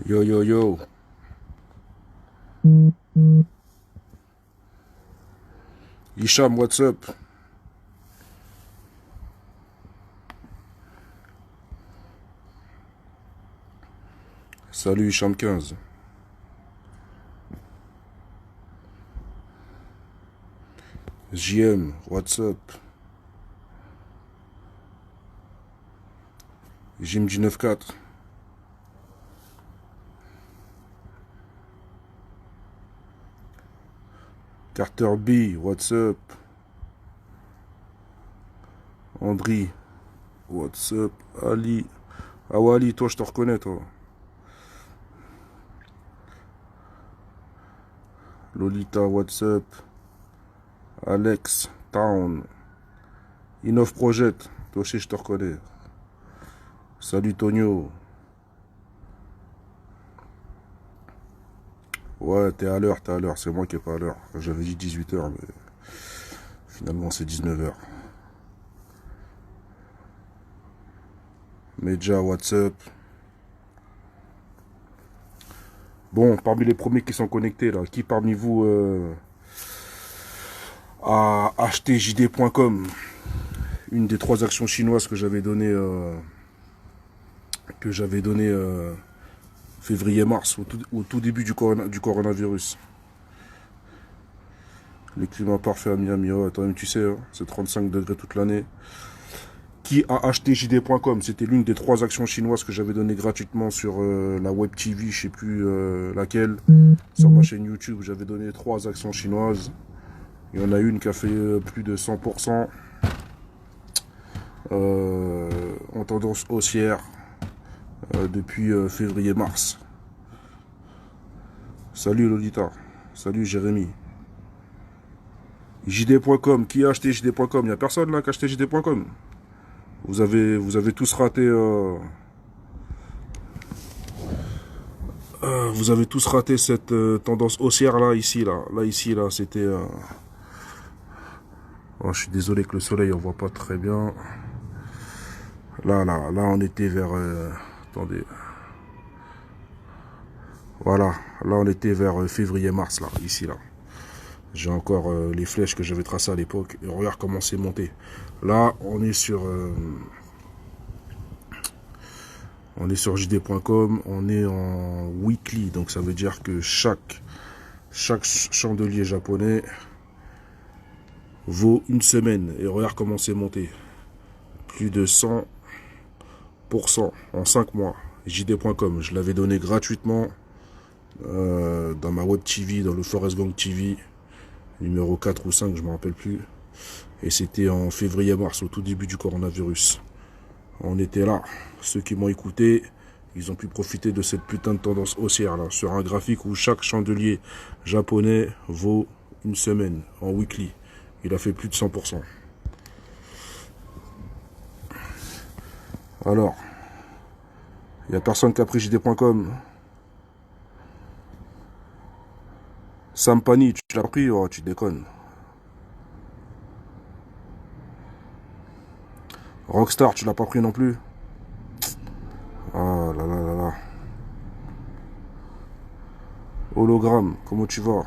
Yo yo yo, Hicham, what's up? Salut Hicham 15. JM, what's up? Jim 94. Carter B, what's up? Andri, what's up? Ali. Ah ouais, Ali, toi je te reconnais toi. Lolita, what's up? Alex, Town. Innov Project, toi aussi je te reconnais. Salut Tonio. Ouais, t'es à l'heure, c'est moi qui est pas à l'heure. J'avais dit 18h, mais finalement c'est 19h. Medja, what's up? Bon, parmi les premiers qui sont connectés, là, qui parmi vous a acheté JD.com, une des 3 actions chinoises que j'avais donné février-mars, au tout début du coronavirus. Le climat parfait à Miami, ouais, toi-même tu sais, hein, c'est 35 degrés toute l'année. Qui a acheté JD.com? C'était l'une des 3 actions chinoises que j'avais données gratuitement sur la Web TV, je sais plus laquelle. Sur ma chaîne YouTube, j'avais donné 3 actions chinoises. Il y en a une qui a fait plus de 100% en tendance haussière depuis février-mars. Salut Lolita, salut Jérémy. JD.com, qui a acheté JD.com? Il n'y a personne là qui a acheté JD.com. Vous avez tous raté. Vous avez tous raté cette tendance haussière là, ici là. Là, c'était. Oh, je suis désolé que le soleil on voit pas très bien. Là, on était vers. Attendez. Voilà, là on était vers février-mars là, ici là. J'ai encore les flèches que j'avais tracées à l'époque. Et regarde comment c'est monté. Là, on est sur JD.com, on est en weekly, donc ça veut dire que chaque chandelier japonais vaut une semaine. Et regarde comment c'est monté. Plus de 100% en 5 mois. JD.com, je l'avais donné gratuitement dans ma Web TV, dans le Forest Gang TV, numéro 4 ou 5, je ne me rappelle plus. Et c'était en février-mars, au tout début du coronavirus. On était là. Ceux qui m'ont écouté, ils ont pu profiter de cette putain de tendance haussière là, sur un graphique où chaque chandelier japonais vaut une semaine en weekly. Il a fait plus de 100%. Alors, il n'y a personne qui a pris JD.com. Sampani, tu l'as pris? Oh, tu déconnes. Rockstar, tu l'as pas pris non plus? Ah là là là là. Hologramme, comment tu vas?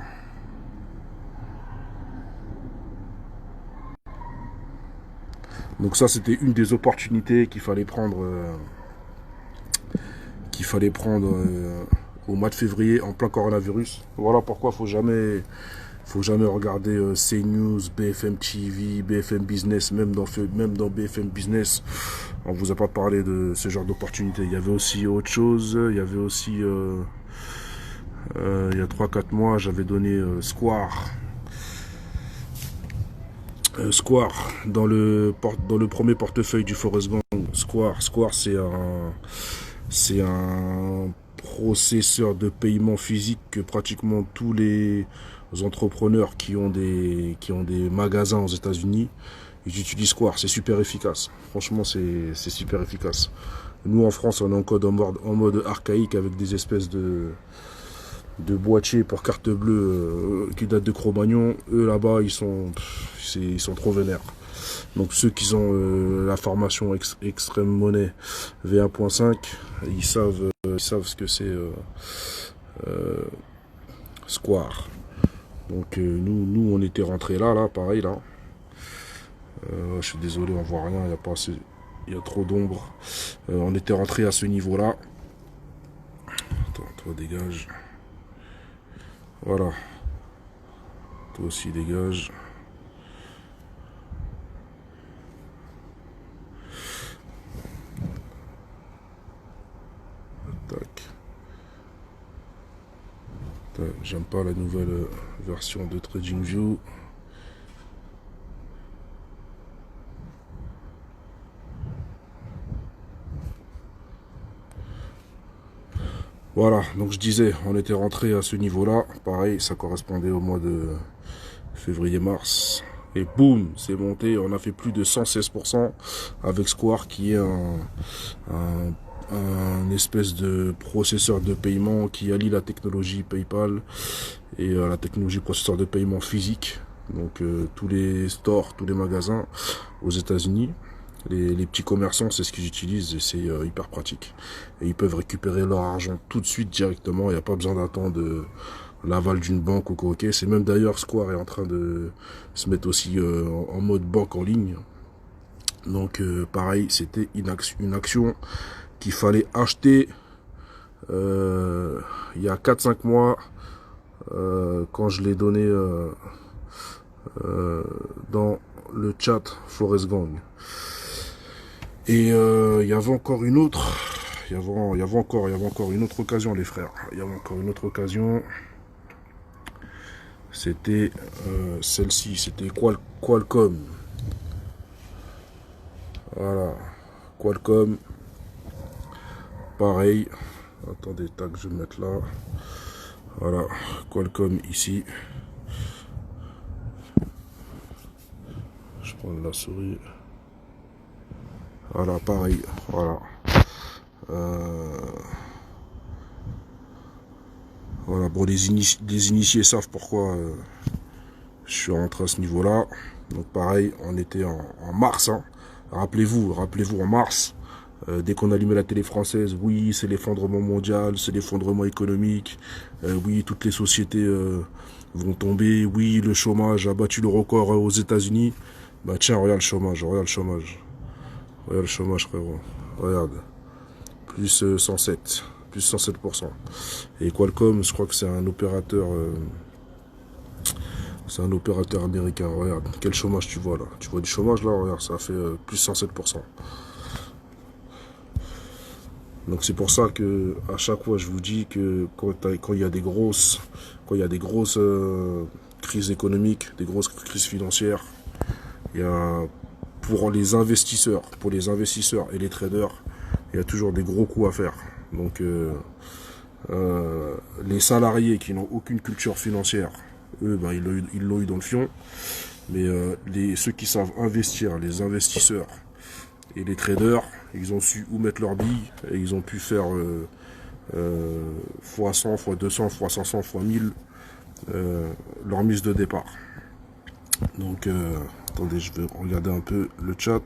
Donc ça, c'était une des opportunités qu'il fallait prendre, au mois de février en plein coronavirus. Voilà pourquoi faut jamais regarder CNews, BFM TV, BFM Business, même dans BFM Business, on vous a pas parlé de ce genre d'opportunité. Il y avait aussi autre chose. Il y avait aussi il y a 3-4 mois, j'avais donné Square. Square dans le premier portefeuille du Forest Gang. Square, c'est un processeur de paiement physique que pratiquement tous les entrepreneurs qui ont des magasins aux États-Unis, ils utilisent Square. C'est super efficace. Franchement, c'est super efficace. Nous en France, on est encore en mode archaïque avec des espèces de boîtiers pour carte bleue qui datent de Cro-Magnon. Eux là-bas, ils sont trop vénères. Donc ceux qui ont la formation extrême monnaie V1.5, ils savent ce que c'est Square. Donc nous on était rentrés là, pareil là. Je suis désolé, on voit rien, il y a trop d'ombre. On était rentré à ce niveau-là. Attends, toi dégage. Voilà. Toi aussi dégage. Tac. J'aime pas la nouvelle version de TradingView. Voilà, donc je disais, on était rentré à ce niveau-là. Pareil, ça correspondait au mois de février-mars. Et boum, c'est monté. On a fait plus de 116% avec Square, qui est un espèce de processeur de paiement qui allie la technologie PayPal et la technologie processeur de paiement physique. Donc tous les stores, tous les magasins aux États-Unis. Les petits commerçants, c'est ce qu'ils utilisent et c'est hyper pratique. Et ils peuvent récupérer leur argent tout de suite directement. Il n'y a pas besoin d'attendre l'aval d'une banque ou quoi. Okay. C'est même d'ailleurs Square est en train de se mettre aussi en mode banque en ligne. Donc pareil, c'était une action qu'il fallait acheter il y a 4-5 mois quand je l'ai donné dans le chat Forest Gang. Et il y avait encore une autre. Il y avait encore une autre occasion, les frères. Il y avait encore une autre occasion. C'était celle-ci. C'était Qualcomm. Voilà. Qualcomm. Pareil. Attendez, tac, je vais me mettre là. Voilà. Qualcomm ici. Je prends la souris. Voilà, pareil. Voilà. Voilà, bon, les initiés savent pourquoi je suis rentré à ce niveau-là. Donc pareil, on était en mars. Hein. Rappelez-vous en mars, dès qu'on allumait la télé française, oui, c'est l'effondrement mondial, c'est l'effondrement économique, oui, toutes les sociétés vont tomber, oui, le chômage a battu le record aux États-Unis. Bah tiens, regarde le chômage, regarde le chômage. Regarde le chômage, frérot. Regarde. Plus 107. Plus 107%. Et Qualcomm, je crois que c'est un opérateur... c'est un opérateur américain. Regarde, quel chômage tu vois là. Tu vois du chômage là, regarde, ça fait plus 107%. Donc c'est pour ça que à chaque fois je vous dis que quand il y a des grosses, crises économiques, des grosses crises financières, il y a pour les investisseurs et les traders, il y a toujours des gros coups à faire. Donc les salariés qui n'ont aucune culture financière, eux, ben, ils l'ont eu dans le fion. Mais ceux qui savent investir, les investisseurs et les traders, ils ont su où mettre leurs billes et ils ont pu faire fois 100, fois 200, fois 500, fois 1000 leur mise de départ. Donc, attendez, je vais regarder un peu le chat.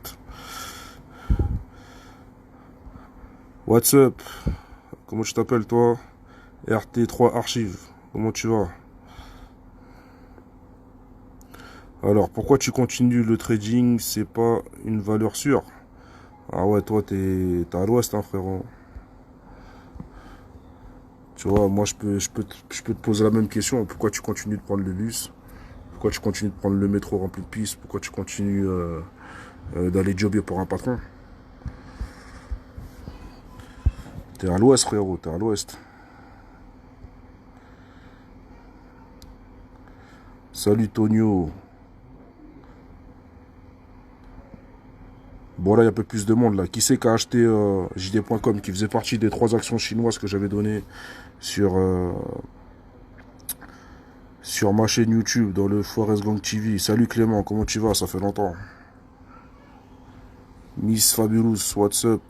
What's up? Comment tu t'appelles toi? RT3 Archive. Comment tu vas? Alors, pourquoi tu continues le trading? C'est pas une valeur sûre. Ah ouais, toi, t'es à l'ouest, hein, frérot. Tu vois, moi, je peux te poser la même question. Pourquoi tu continues de prendre le bus? Pourquoi tu continues de prendre le métro rempli de pistes? Pourquoi tu continues d'aller jobber pour un patron? T'es à l'ouest, frérot, t'es à l'ouest. Salut, Tonio. Bon, là, il y a un peu plus de monde, là. Qui c'est qui a acheté JD.com, qui faisait partie des 3 actions chinoises que j'avais données sur ma chaîne YouTube, dans le Forest Gang TV. Salut, Clément, comment tu vas? Ça fait longtemps. Miss Fabulous, what's up?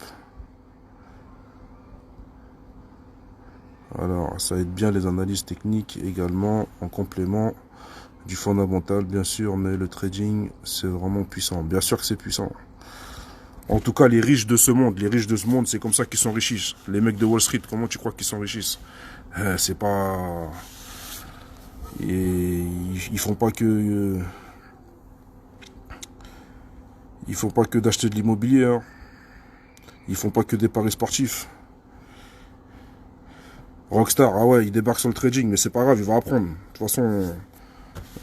Alors, ça aide bien les analyses techniques également, en complément. du fondamental, bien sûr, mais le trading, c'est vraiment puissant. Bien sûr que c'est puissant. En tout cas, les riches de ce monde, c'est comme ça qu'ils s'enrichissent. Les mecs de Wall Street, comment tu crois qu'ils s'enrichissent? C'est pas... Et ils font pas que... Ils font pas que d'acheter de l'immobilier, hein. Ils font pas que des paris sportifs. Rockstar, ah ouais, il débarque sur le trading, mais c'est pas grave, il va apprendre. De toute façon,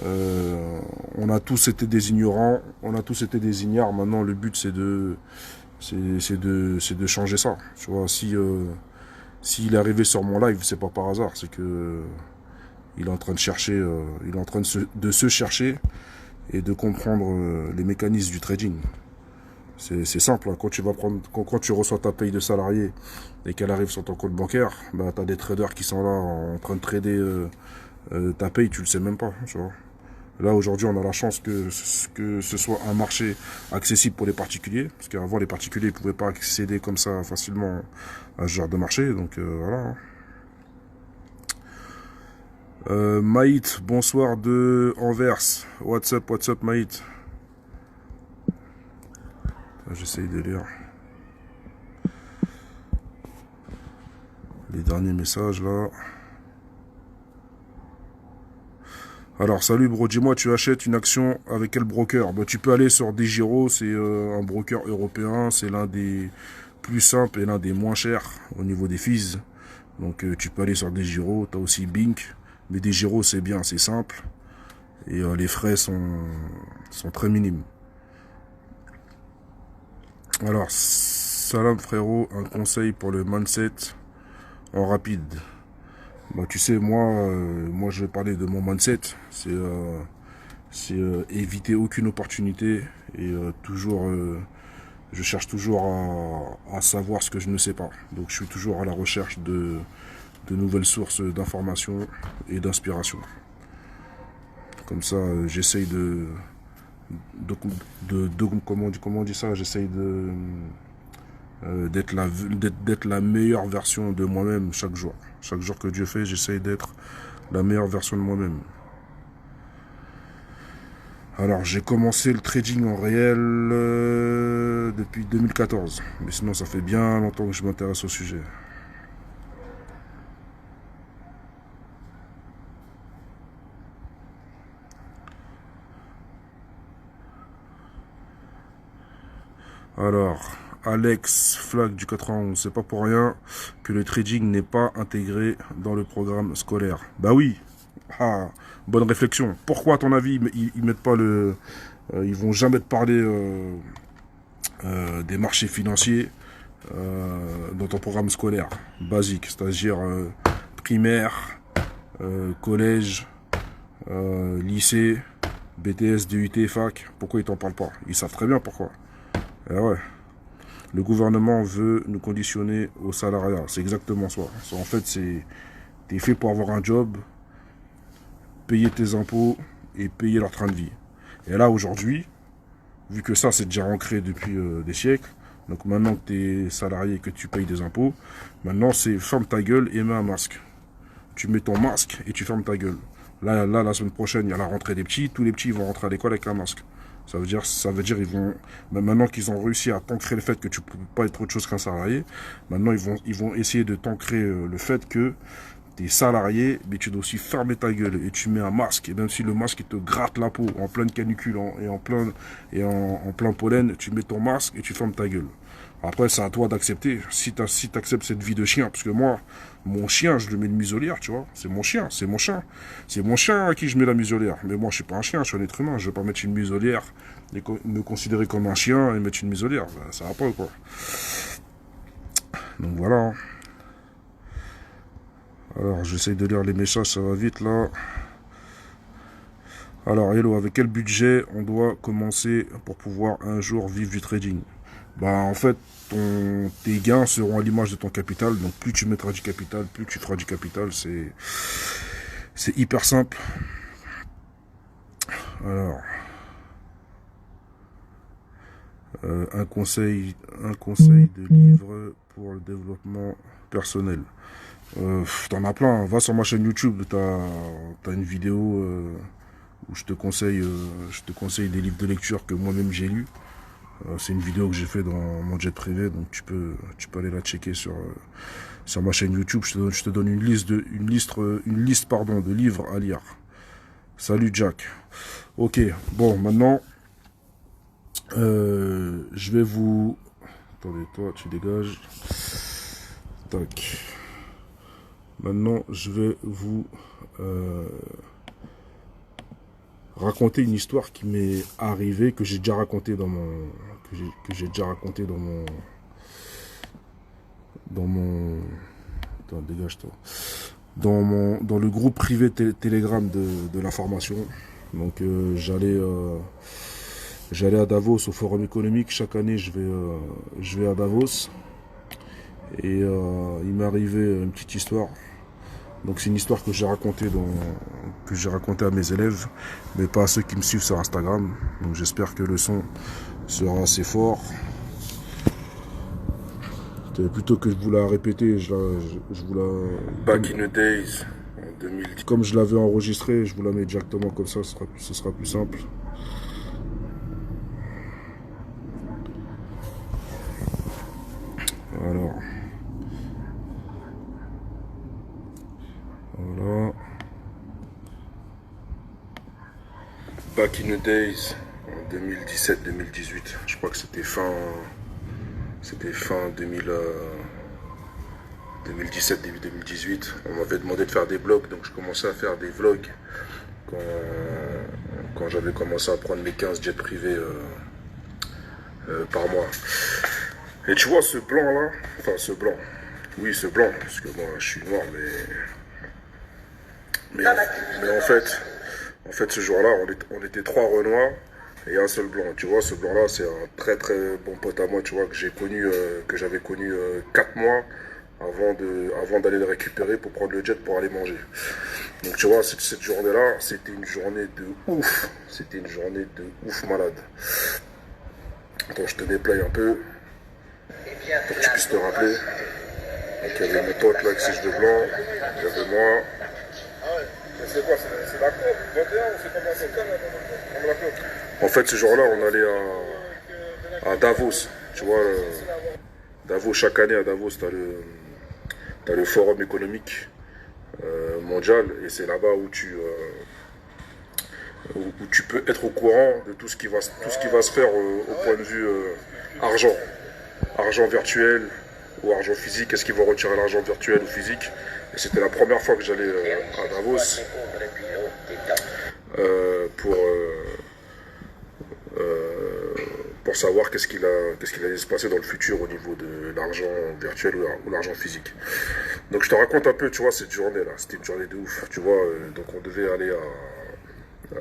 on a tous été des ignorants, on a tous été des ignares. Maintenant, le but, c'est de changer ça. Tu vois, s'il est arrivé sur mon live, c'est pas par hasard, c'est que il est en train de chercher, il est en train de se chercher et de comprendre les mécanismes du trading. C'est simple, hein. Quand tu reçois ta paye de salarié et qu'elle arrive sur ton compte bancaire, bah, tu as des traders qui sont là en train de trader ta paye, tu le sais même pas. Tu vois. Là, aujourd'hui, on a la chance que ce soit un marché accessible pour les particuliers, parce qu'avant, les particuliers ne pouvaient pas accéder comme ça facilement à ce genre de marché, donc voilà. Maït, bonsoir de Anvers. What's up, Maït? J'essaye de lire les derniers messages là. Alors, salut bro, dis-moi, tu achètes une action avec quel broker? Bah, tu peux aller sur DEGIRO, c'est un broker européen, c'est l'un des plus simples et l'un des moins chers au niveau des fees. Donc, tu peux aller sur DEGIRO, tu as aussi Bink, mais DEGIRO c'est bien, c'est simple, et les frais sont très minimes. Alors, salam frérot, un conseil pour le mindset en rapide. Bah, tu sais, moi je vais parler de mon mindset. C'est éviter aucune opportunité et je cherche toujours à savoir ce que je ne sais pas. Donc je suis toujours à la recherche de nouvelles sources d'informations et d'inspiration. Comme ça, j'essaye comment on dit ça, j'essaye d'être la meilleure version de moi-même chaque jour. Chaque jour que Dieu fait, j'essaye d'être la meilleure version de moi-même. Alors, j'ai commencé le trading en réel depuis 2014. Mais sinon, ça fait bien longtemps que je m'intéresse au sujet. Alors, Alex Flag du 91, c'est pas pour rien que le trading n'est pas intégré dans le programme scolaire. Bah oui. Ah, bonne réflexion. Pourquoi, à ton avis, ils mettent pas ils vont jamais te parler des marchés financiers dans ton programme scolaire basique, c'est-à-dire primaire, collège, lycée, BTS, DUT, fac. Pourquoi ils t'en parlent pas? Ils savent très bien pourquoi. Eh ouais. Le gouvernement veut nous conditionner au salariat. C'est exactement ça. En fait, t'es fait pour avoir un job, payer tes impôts et payer leur train de vie. Et là, aujourd'hui, vu que ça, c'est déjà ancré depuis des siècles, donc maintenant que tu es salarié et que tu payes des impôts, maintenant c'est ferme ta gueule et mets un masque. Tu mets ton masque et tu fermes ta gueule. Là, la semaine prochaine, il y a la rentrée des petits. Tous les petits vont rentrer à l'école avec un masque. Ça veut dire ils vont, maintenant qu'ils ont réussi à t'ancrer le fait que tu ne peux pas être autre chose qu'un salarié, maintenant ils vont essayer de t'ancrer le fait que tu es salarié, mais tu dois aussi fermer ta gueule et tu mets un masque. Et même si le masque il te gratte la peau en pleine canicule et en plein pollen, tu mets ton masque et tu fermes ta gueule. Après, c'est à toi d'accepter. Si tu acceptes cette vie de chien, parce que moi, mon chien, je le mets une muselière, tu vois. C'est mon chien, c'est mon chien. C'est mon chien à qui je mets la muselière. Mais moi, je suis pas un chien, je suis un être humain. Je vais pas mettre une muselière et me considérer comme un chien et mettre une muselière. Ben, ça va pas, quoi. Donc voilà. Alors, j'essaye de lire les messages, ça va vite, là. Alors, hello, avec quel budget on doit commencer pour pouvoir un jour vivre du trading? Bah, en fait, tes gains seront à l'image de ton capital. Donc, plus tu mettras du capital, plus tu feras du capital. C'est hyper simple. Alors, un conseil de livre pour le développement personnel. T'en as plein. Va sur ma chaîne YouTube. T'as une vidéo où je te conseille des livres de lecture que moi-même j'ai lus. C'est une vidéo que j'ai fait dans mon jet privé, donc tu peux aller la checker sur ma chaîne YouTube. Je te donne une liste de livres à lire. Salut Jack. Ok, bon, maintenant, je vais vous... Attendez, toi, tu dégages. Tac. Maintenant, je vais vous raconter une histoire qui m'est arrivée, que j'ai déjà racontée dans mon... Attends, dégage-toi. Dans le groupe privé Telegram de l'information. Donc j'allais à Davos au Forum économique. Chaque année je vais à Davos. Et il m'est arrivé une petite histoire. Donc c'est une histoire que j'ai racontée à mes élèves, mais pas à ceux qui me suivent sur Instagram. Donc j'espère que le son sera assez fort. Plutôt que je vous la répéter, je vous la... Back in the days, en 2010. Comme je l'avais enregistré, je vous la mets directement comme ça, ce sera plus simple. Alors. Voilà. Back in the days, en 2017-2018. Je crois que c'était fin 2017, début 2018. On m'avait demandé de faire des blogs, donc je commençais à faire des vlogs quand j'avais commencé à prendre mes 15 jets privés par mois. Et tu vois ce blanc là, enfin ce blanc, oui ce blanc, parce que moi je suis noir, mais en fait ce jour-là on était 3 Renois et un seul blanc. Tu vois, ce blanc là c'est un très très bon pote à moi, tu vois, que j'avais connu 4 mois avant d'aller le récupérer pour prendre le jet pour aller manger. Donc tu vois, cette journée-là, c'était une journée de ouf. C'était une journée de ouf malade. Attends, je te déplaye un peu pour que tu puisses te rappeler. Donc il y avait mon pote là avec ses cheveux blancs, il y avait moi. C'est quoi, c'est la cour 21 ou c'est comment ça? En fait, ce jour-là, on allait à Davos. Tu vois, Davos, chaque année à Davos, t'as le forum économique mondial, et c'est là-bas où tu peux être au courant de tout ce qui va se faire au point de vue argent virtuel ou argent physique. Est-ce qu'ils vont retirer l'argent virtuel ou physique? Et c'était la première fois que j'allais à Davos pour savoir qu'est-ce qu'il allait se passer dans le futur au niveau de l'argent virtuel ou l'argent physique. Donc je te raconte un peu, tu vois, cette journée-là. C'était une journée de ouf, tu vois. Donc on devait aller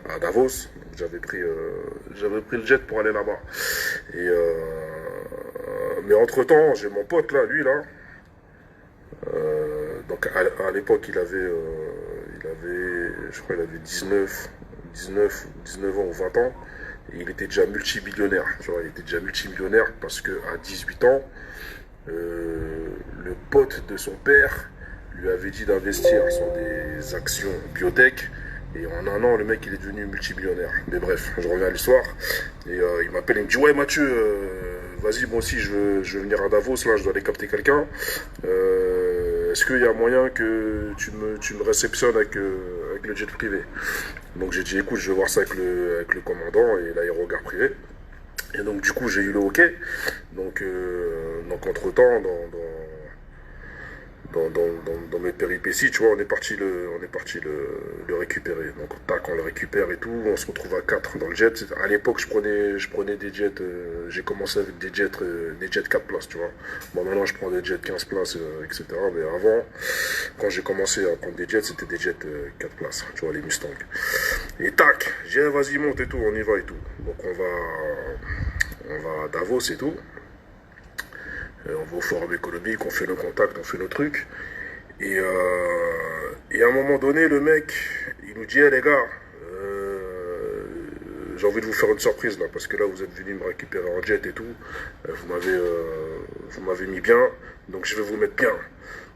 à Davos. J'avais pris le jet pour aller là-bas. Mais entre-temps, j'ai mon pote là, lui là. Donc à l'époque, il avait, je crois, il avait 19 ans ou 20 ans. Et il était déjà multimillionnaire, tu vois, il était déjà multimillionnaire parce qu'à 18 ans, le pote de son père lui avait dit d'investir sur des actions biotech. Et en un an, le mec, il est devenu multimillionnaire. Mais bref, je reviens à l'histoire. Et il m'appelle, il me dit, ouais Mathieu, vas-y, moi aussi, je veux venir à Davos, là, je dois aller capter quelqu'un. Est-ce qu'il y a moyen que tu me réceptionnes avec le jet privé? Donc j'ai dit, écoute, je vais voir ça avec le commandant et l'aérogare privé. Et donc du coup, j'ai eu le OK. Donc entre-temps, dans mes péripéties, tu vois, on est parti le récupérer. Donc tac, on le récupère et tout, on se retrouve à 4 dans le jet. À l'époque, je prenais des jets, j'ai commencé avec des jets 4 places, tu vois. Bon, maintenant je prends des jets 15 places, etc. Mais avant, quand j'ai commencé à prendre des jets, c'était des jets 4 places, tu vois, les Mustang. Et tac, j'ai dit, vas-y, monte et tout, on y va et tout. Donc on va à Davos et tout. On va au forum économique, on fait nos contacts, on fait nos trucs. Et à un moment donné, le mec, il nous dit, hey, les gars, j'ai envie de vous faire une surprise là, parce que là, vous êtes venus me récupérer en jet et tout. Vous m'avez mis bien, donc je vais vous mettre bien.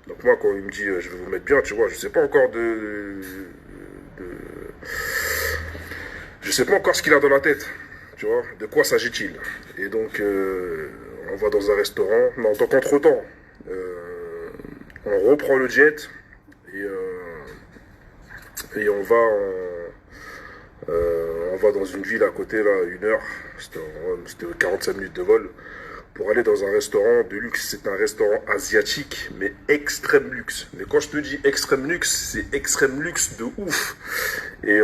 Donc moi, quand il me dit, je vais vous mettre bien, tu vois, je sais pas encore Je sais pas encore ce qu'il a dans la tête, tu vois, de quoi s'agit-il. Et donc, on va dans un restaurant, non, donc entre-temps, on reprend le jet, et, et on va dans une ville à côté, là, 1 heure, c'était 45 minutes de vol, pour aller dans un restaurant de luxe. C'est un restaurant asiatique, mais extrême luxe. Mais quand je te dis extrême luxe, c'est extrême luxe de ouf. Et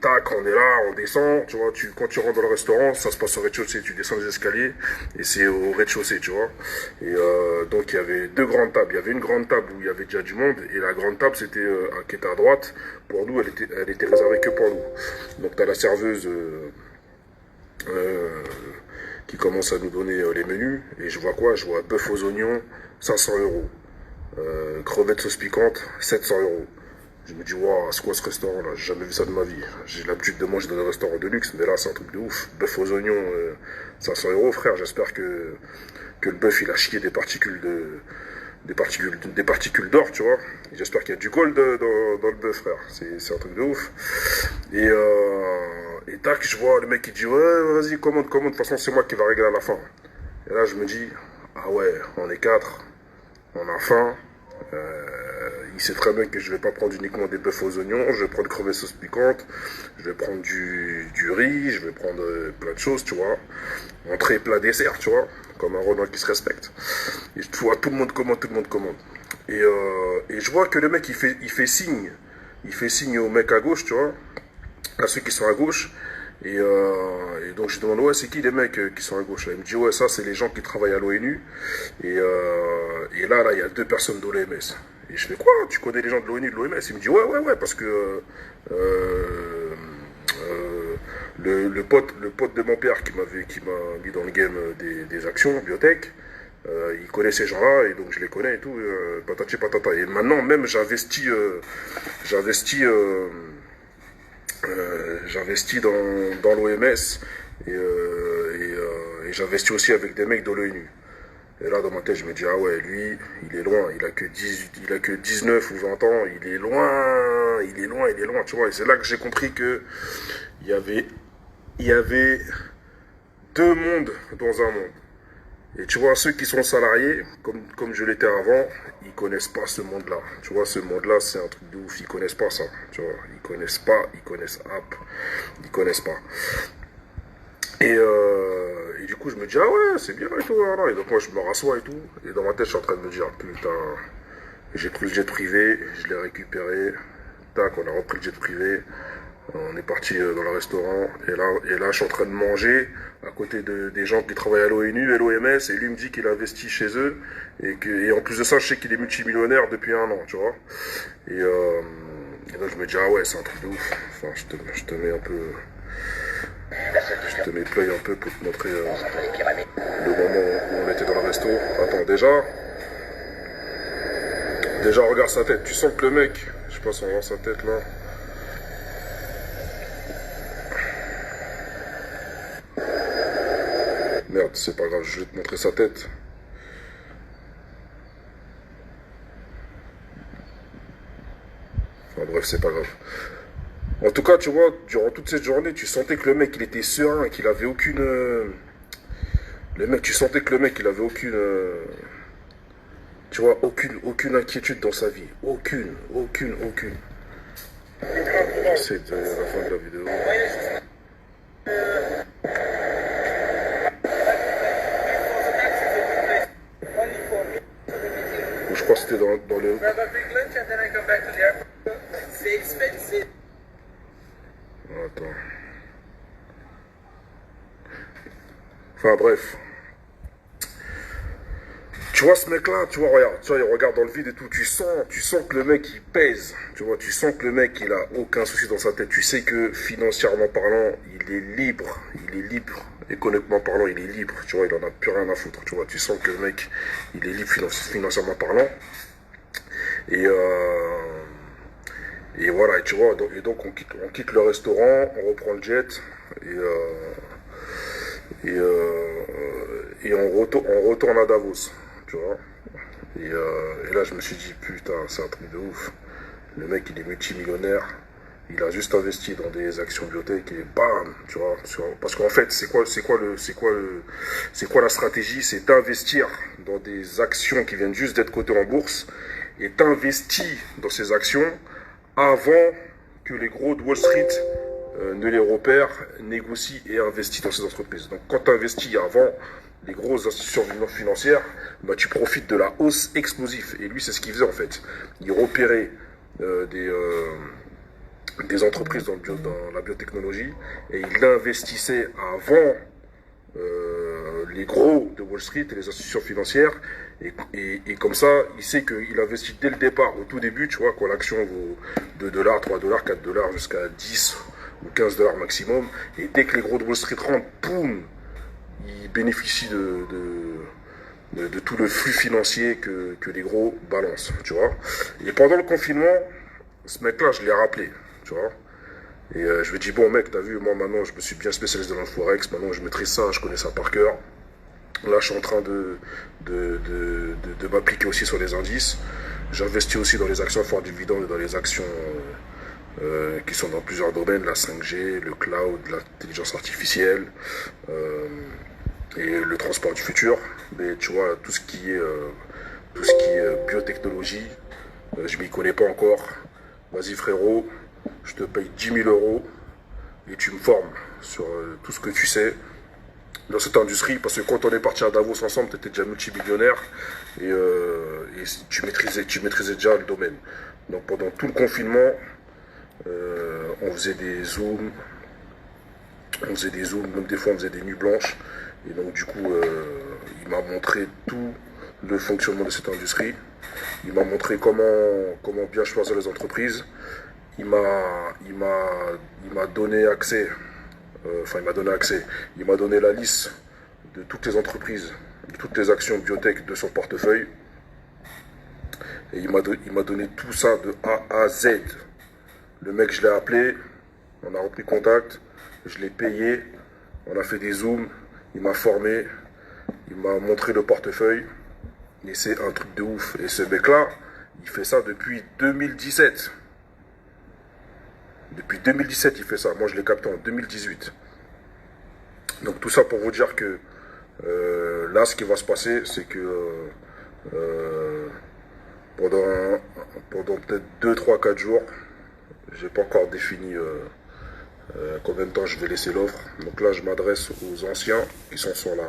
tac, on est là, on descend, tu vois, quand tu rentres dans le restaurant, ça se passe au rez-de-chaussée, tu descends les escaliers, et c'est au rez-de-chaussée, tu vois. Et donc il y avait 2 grandes tables. Il y avait une grande table où il y avait déjà du monde, et la grande table, c'était qui était à droite. Pour nous, elle était réservée que pour nous. Donc t'as la serveuse qui commence à nous donner les menus, et je vois quoi? Je vois bœuf aux oignons, 500 euros. Crevettes sauce piquante, 700 euros. Je me dis, waouh, c'est quoi ce restaurant-là? J'ai jamais vu ça de ma vie. J'ai l'habitude de manger dans des restaurants de luxe, mais là, c'est un truc de ouf. Bœuf aux oignons, 500 euros, frère. J'espère que le bœuf, il a chié des particules d'or, tu vois. J'espère qu'il y a du gold dans le bœuf, frère. C'est un truc de ouf. Et tac, je vois le mec qui dit, ouais, vas-y, commande. De toute façon, c'est moi qui va régler à la fin. Et là, je me dis, ah ouais, on est 4. On a faim. Il sait très bien que je vais pas prendre uniquement des bœufs aux oignons, je vais prendre crevettes sauce piquante, je vais prendre du riz, je vais prendre plein de choses, tu vois. Entrée, plat, dessert, tu vois, comme un Renoir qui se respecte. Et tu vois, tout le monde commande. Et je vois que le mec, il fait signe au mec à gauche, tu vois, à ceux qui sont à gauche. Et donc je demande, ouais, c'est qui les mecs qui sont à gauche là? Il me dit, ouais, ça c'est les gens qui travaillent à l'ONU. Et là, il y a 2 personnes de l'OMS. Et je fais, quoi? Tu connais les gens de l'ONU, de l'OMS? Il me dit, ouais, parce que le pote de mon père qui m'a mis dans le game des actions biotech, il connaît ces gens-là, et donc je les connais et tout, patati patata. Et maintenant, même, j'investis dans l'OMS, et j'investis aussi avec des mecs de l'ONU. Et là, dans ma tête, je me dis, ah ouais, lui, il est loin, il a que 19 ou 20 ans, il est loin, tu vois. Et c'est là que j'ai compris que il y avait 2 mondes dans un monde. Et tu vois, ceux qui sont salariés, comme je l'étais avant, ils connaissent pas ce monde-là. Tu vois, ce monde-là, c'est un truc de ouf. Ils connaissent pas ça. Tu vois, ils connaissent app. Ils connaissent pas. Et du coup, je me dis, ah ouais, c'est bien et tout. Voilà. Et donc, moi, je me rassois et tout. Et dans ma tête, je suis en train de me dire, putain, j'ai pris le jet privé, je l'ai récupéré. Tac, on a repris le jet privé. On est parti dans le restaurant, et là je suis en train de manger à côté des gens qui travaillent à l'ONU et l'OMS, et lui me dit qu'il investit chez eux, et en plus de ça, je sais qu'il est multimillionnaire depuis 1 an, tu vois. Et là je me dis, ah ouais, c'est un truc de ouf. Enfin, je te mets un peu... Je te mets play un peu pour te montrer le moment où on était dans le resto. Attends, déjà regarde sa tête, tu sens que le mec, je sais pas si on voit sa tête là. Merde, c'est pas grave, je vais te montrer sa tête. Enfin bref, c'est pas grave. En tout cas, tu vois, durant toute cette journée, tu sentais que le mec, il était serein, qu'il avait aucune... tu sentais que le mec, il avait aucune... Tu vois, aucune inquiétude dans sa vie. Aucune. C'est la fin de la vidéo. Je crois que c'était dans le... Attends. Enfin bref. Tu vois ce mec-là, tu vois, regarde, il regarde dans le vide et tout, tu sens que le mec il pèse, tu vois, tu sens que le mec il a aucun souci dans sa tête, tu sais que financièrement parlant, il est libre, économiquement parlant, il est libre, tu vois, il en a plus rien à foutre, tu vois, tu sens que le mec il est libre financièrement parlant, et voilà, et tu vois, et donc on quitte le restaurant, on reprend le jet, et on retourne à Davos. Tu vois. Et là, je me suis dit, putain, c'est un truc de ouf. Le mec, il est multimillionnaire. Il a juste investi dans des actions biotech et bam, tu vois. Parce qu'en fait, c'est quoi la stratégie? C'est d'investir dans des actions qui viennent juste d'être cotées en bourse et t'investis dans ces actions avant que les gros de Wall Street ne les repèrent, négocient et investissent dans ces entreprises. Donc quand tu investis avant les grosses institutions financières, bah, tu profites de la hausse explosive. Et lui, c'est ce qu'il faisait en fait. Il repérait des entreprises dans la biotechnologie et il investissait avant les gros de Wall Street et les institutions financières. Et comme ça, il sait qu'il investit dès le départ, au tout début, tu vois, quand l'action vaut 2 $, 3 $, 4 $ jusqu'à 10 ou 15 $ maximum. Et dès que les gros de Wall Street rentrent, boum, il bénéficie de tout le flux financier que les gros balancent, tu vois. Et pendant le confinement, ce mec-là, je l'ai rappelé, tu vois. Et je lui ai dit, bon mec, t'as vu, moi maintenant, je me suis bien spécialisé dans le Forex, maintenant je maîtrise ça, je connais ça par cœur. Là, je suis en train de m'appliquer aussi sur les indices. J'investis aussi dans les actions à fort dividende et dans les actions qui sont dans plusieurs domaines, la 5G, le cloud, l'intelligence artificielle et le transport du futur. Mais tu vois, tout ce qui est biotechnologie, je m'y connais pas encore. Vas-y frérot, je te paye 10 000 € et tu me formes sur tout ce que tu sais dans cette industrie, parce que quand on est parti à Davos ensemble, tu étais déjà multimillionnaire et tu maîtrisais déjà le domaine. Donc pendant tout le confinement, on faisait des zooms, même des fois on faisait des nuits blanches. Et donc du coup, il m'a montré tout le fonctionnement de cette industrie. Il m'a montré comment bien choisir les entreprises. Il m'a donné accès. Il m'a donné la liste de toutes les entreprises, de toutes les actions biotech de son portefeuille. Et il m'a donné tout ça de A à Z. Le mec, je l'ai appelé, on a repris contact, je l'ai payé, on a fait des zooms, il m'a formé, il m'a montré le portefeuille. Et c'est un truc de ouf. Et ce mec-là, il fait ça depuis 2017. Depuis 2017, il fait ça. Moi, je l'ai capté en 2018. Donc, tout ça pour vous dire que là, ce qui va se passer, c'est que pendant peut-être 2, 3, 4 jours, j'ai pas encore défini combien de temps je vais laisser l'offre. Donc là, je m'adresse aux anciens qui sont sur la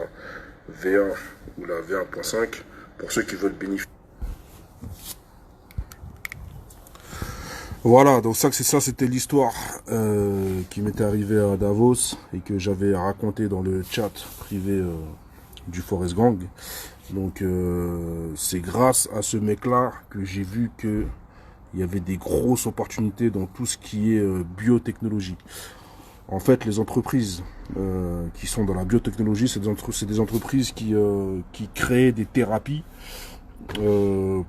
V1 ou la V1.5 pour ceux qui veulent bénéficier. Voilà, donc ça c'était l'histoire qui m'était arrivée à Davos et que j'avais raconté dans le chat privé du Forest Gang. Donc c'est grâce à ce mec-là que j'ai vu que il y avait des grosses opportunités dans tout ce qui est biotechnologie. En fait, les entreprises qui sont dans la biotechnologie, c'est des entreprises qui créent des thérapies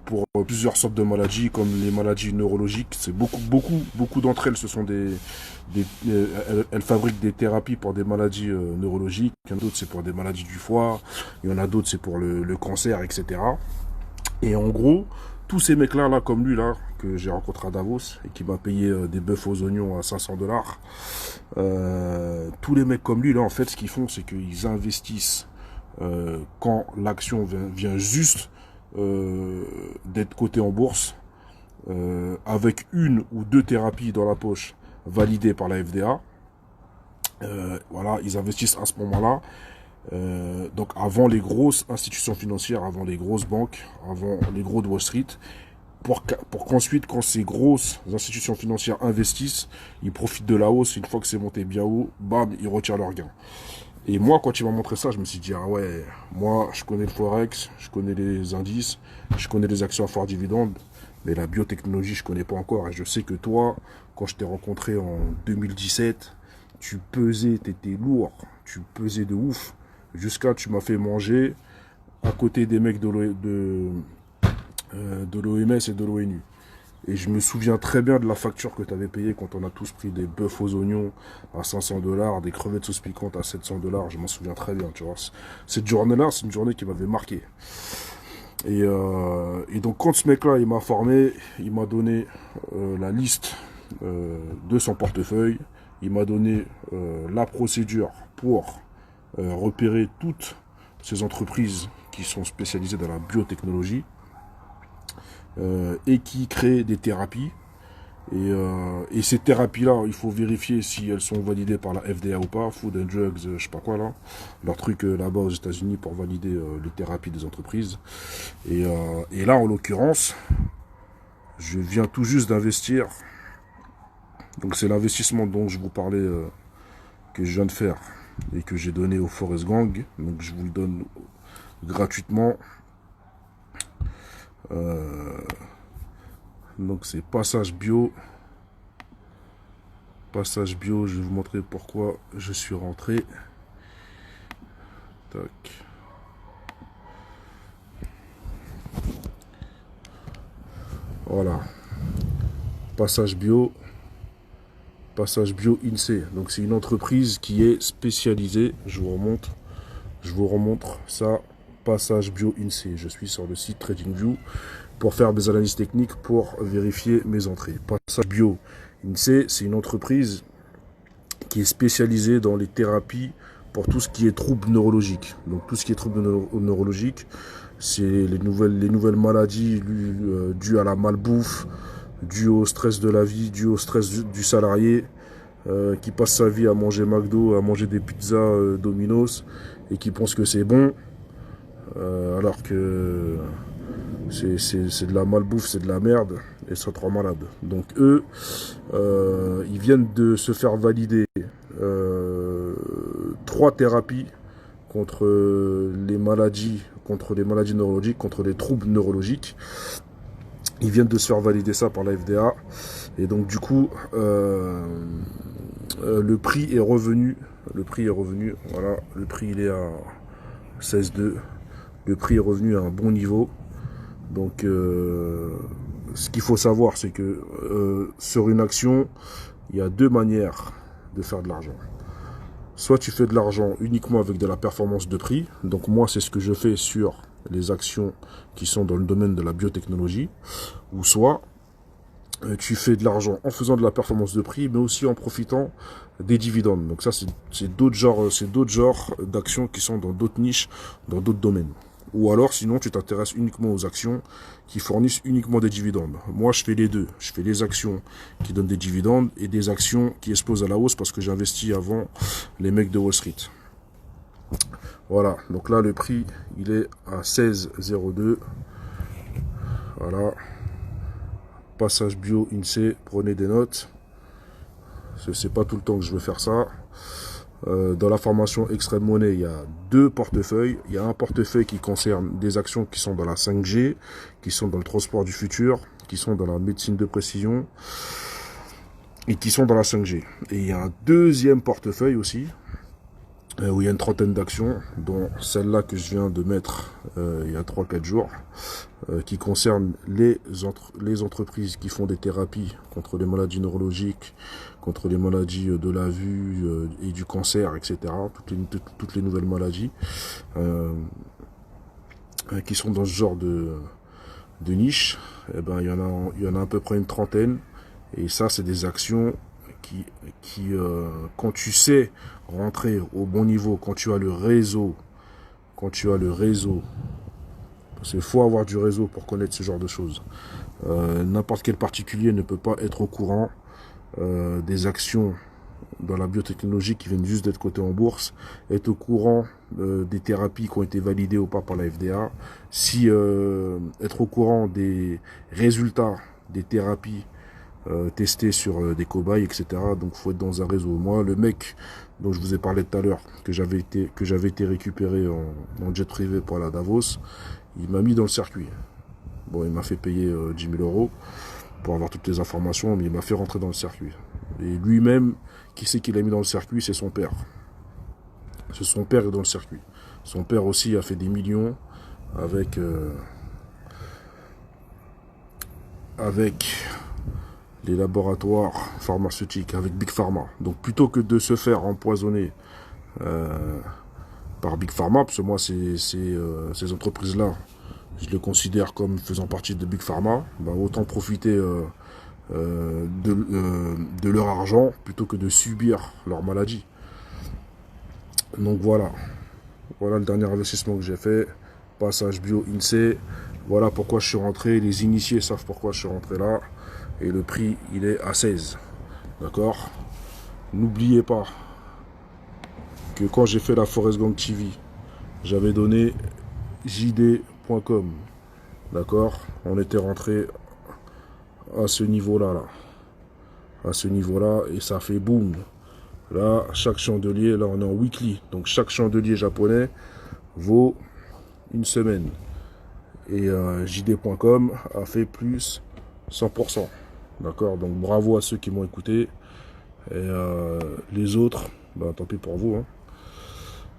pour plusieurs sortes de maladies, comme les maladies neurologiques. C'est beaucoup d'entre elles, ce sont elles fabriquent des thérapies pour des maladies neurologiques. Il y en a d'autres, c'est pour des maladies du foie. Il y en a d'autres, c'est pour le cancer, etc. Et en gros, tous ces mecs-là, là, comme lui, là, que j'ai rencontré à Davos et qui m'a payé des bœufs aux oignons à 500 $, tous les mecs comme lui, là, en fait, ce qu'ils font, c'est qu'ils investissent quand l'action vient juste d'être cotée en bourse, avec 1 ou 2 thérapies dans la poche validées par la FDA. Voilà, ils investissent à ce moment-là. Donc avant les grosses institutions financières, avant les grosses banques, avant les gros de Wall Street, pour qu'ensuite, quand ces grosses institutions financières investissent, ils profitent de la hausse. Une fois que c'est monté bien haut, bam, ils retirent leurs gains. Et moi, quand il m'a montré ça, je me suis dit, ah ouais, moi, je connais le Forex, je connais les indices, je connais les actions à fort dividende, mais la biotechnologie, je connais pas encore. Et je sais que toi, quand je t'ai rencontré en 2017, tu pesais, t'étais lourd, tu pesais de ouf. Jusqu'à tu m'as fait manger à côté des mecs de l'OMS et de l'ONU. Et je me souviens très bien de la facture que tu avais payée quand on a tous pris des bœufs aux oignons à 500 $, des crevettes sauce piquante à 700 $. Je m'en souviens très bien, tu vois. Cette journée-là, c'est une journée qui m'avait marqué. Et donc, quand ce mec-là, il m'a formé, il m'a donné la liste de son portefeuille. Il m'a donné la procédure pour repérer toutes ces entreprises qui sont spécialisées dans la biotechnologie et qui créent des thérapies. Et ces thérapies-là, il faut vérifier si elles sont validées par la FDA ou pas, Food and Drugs, je sais pas quoi là, leur truc là-bas aux États-Unis pour valider les thérapies des entreprises. Et là, en l'occurrence, je viens tout juste d'investir. Donc c'est l'investissement dont je vous parlais, que je viens de faire et que j'ai donné au Forest Gang. Donc je vous le donne gratuitement. Donc c'est Passage Bio. Passage Bio, je vais vous montrer pourquoi je suis rentré. Tac. Voilà. Passage Bio. Passage Bio INSEE. Donc c'est une entreprise qui est spécialisée. Je vous remontre ça. Passage Bio INSEE. Je suis sur le site TradingView pour faire des analyses techniques pour vérifier mes entrées. Passage Bio INSEE, c'est une entreprise qui est spécialisée dans les thérapies pour tout ce qui est troubles neurologiques. Donc tout ce qui est troubles neurologiques, c'est les nouvelles maladies dues à la malbouffe, dues au stress de la vie, dues au stress du salarié qui passe sa vie à manger McDo, à manger des pizzas Domino's et qui pense que c'est bon alors que c'est de la malbouffe, c'est de la merde et ça te rend malade. Donc eux, ils viennent de se faire valider 3 thérapies contre les maladies neurologiques, contre les troubles neurologiques. Ils viennent de se faire valider ça par la FDA. Et donc du coup, le prix est revenu. Voilà, le prix il est à 16,2. Le prix est revenu à un bon niveau. Donc ce qu'il faut savoir, c'est que sur une action, il y a 2 manières de faire de l'argent. Soit tu fais de l'argent uniquement avec de la performance de prix. Donc moi, c'est ce que je fais sur les actions qui sont dans le domaine de la biotechnologie. Ou soit tu fais de l'argent en faisant de la performance de prix, mais aussi en profitant des dividendes. Donc ça, c'est d'autres genres d'actions qui sont dans d'autres niches, dans d'autres domaines. Ou alors, sinon, tu t'intéresses uniquement aux actions qui fournissent uniquement des dividendes. Moi, je fais les deux. Je fais les actions qui donnent des dividendes et des actions qui explosent à la hausse parce que j'ai investi avant les mecs de Wall Street. Voilà. Donc là, le prix, il est à 16,02. Voilà. Passage Bio INSEE. Prenez des notes. C'est pas tout le temps que je veux faire ça. Dans la formation Extrême Monnaie, il y a 2 portefeuilles. Il y a un portefeuille qui concerne des actions qui sont dans la 5G, qui sont dans le transport du futur, qui sont dans la médecine de précision et qui sont dans la 5G. Et il y a un deuxième portefeuille aussi, où il y a une trentaine d'actions, dont celle-là que je viens de mettre il y a 3-4 jours, qui concerne les entreprises qui font des thérapies contre les maladies neurologiques, contre les maladies de la vue et du cancer, etc. Toutes les nouvelles maladies qui sont dans ce genre de niche. Eh ben, il y en a à peu près une trentaine. Et ça, c'est des actions qui quand tu sais rentrer au bon niveau, quand tu as le réseau, parce qu'il faut avoir du réseau pour connaître ce genre de choses. N'importe quel particulier ne peut pas être au courant des actions dans la biotechnologie qui viennent juste d'être cotées en bourse, être au courant des thérapies qui ont été validées ou pas par la FDA, être au courant des résultats des thérapies testées sur des cobayes, etc. Donc il faut être dans un réseau. Moi, le mec dont je vous ai parlé tout à l'heure, que j'avais été récupéré en jet privé pour aller à Davos, il m'a mis dans le circuit. Bon, il m'a fait payer 10 000 € pour avoir toutes les informations, mais il m'a fait rentrer dans le circuit. Et lui-même, qui c'est qu'il a mis dans le circuit? C'est son père. C'est son père qui est dans le circuit. Son père aussi a fait des millions avec les laboratoires pharmaceutiques, avec Big Pharma. Donc plutôt que de se faire empoisonner par Big Pharma, parce que moi ces entreprises-là, je les considère comme faisant partie de Big Pharma, ben, autant profiter de leur argent plutôt que de subir leur maladie. Donc voilà. Voilà le dernier investissement que j'ai fait. Passage bio INSEE. Voilà pourquoi je suis rentré. Les initiés savent pourquoi je suis rentré là. Et le prix, il est à 16. D'accord? N'oubliez pas que quand j'ai fait la Forest Gang TV, j'avais donné jd.com. D'accord? On était rentré à ce niveau-là. À ce niveau-là. Et ça fait boum. Là, chaque chandelier, là on est en weekly. Donc chaque chandelier japonais vaut une semaine. Et jd.com a fait plus 100%. D'accord? Donc bravo à ceux qui m'ont écouté. Et les autres, bah, tant pis pour vous. Hein.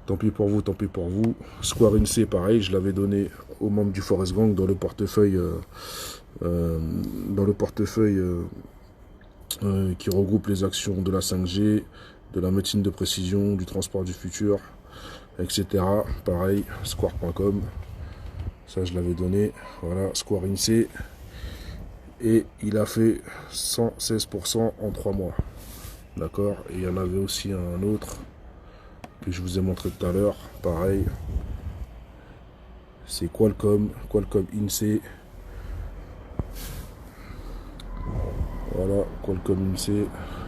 Tant pis pour vous, tant pis pour vous. Square INSEE, pareil, je l'avais donné aux membres du Forest Gang dans le portefeuille, qui regroupe les actions de la 5G, de la médecine de précision, du transport du futur, etc. Pareil, square.com. Ça, je l'avais donné. Voilà, Square INSEE. Et il a fait 116% en 3 mois. D'accord? Et il y en avait aussi un autre que je vous ai montré tout à l'heure. Pareil. C'est Qualcomm INSEE. Voilà, Qualcomm INSEE.